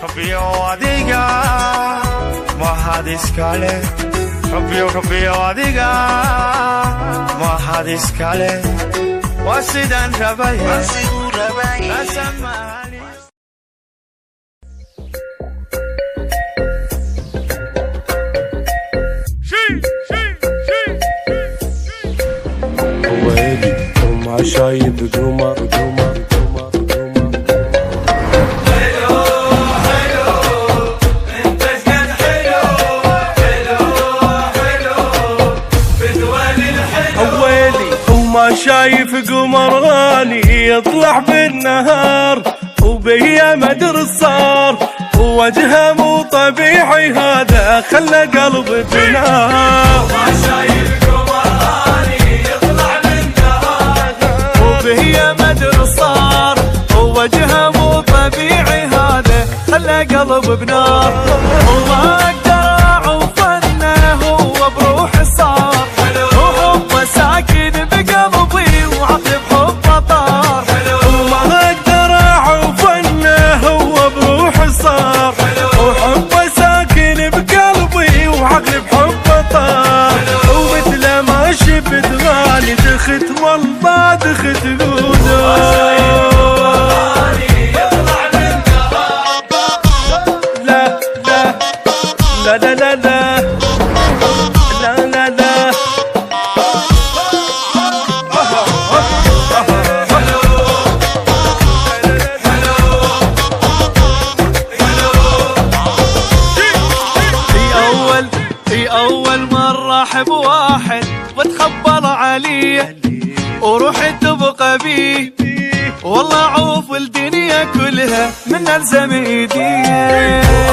Rabbiyo adiga mahad iskale Rabbiyo adiga mahad iskale wasidan rabay nasamali ويلي وما شايف قمر شايف قمر غالي يطلع بالنهار وبيه مدر صار ووجهه مو طبيعي هذا خلى قلبي بنار ما شايف قمر غالي يطلع بالنهار وبيه مدر صار ووجهه مو طبيعي هذا خلى قلبي بنار وما اقدر اعوف انه هو بروحي صار وحبه ساكن بقلبي وعقلي بحبه طار وما اقدر اعوف انه هو بروحي صار وحبه ساكن بقلبي وعقلي بحبه طار ومثل ما شفت غالي دخت والله دخت قدر لا لا لا لا لا لا لا في أول مرة أحب واحد واتخبر عليه وروحي تبقى بيه والله عوف الدنيا كلها من ألزم ايديه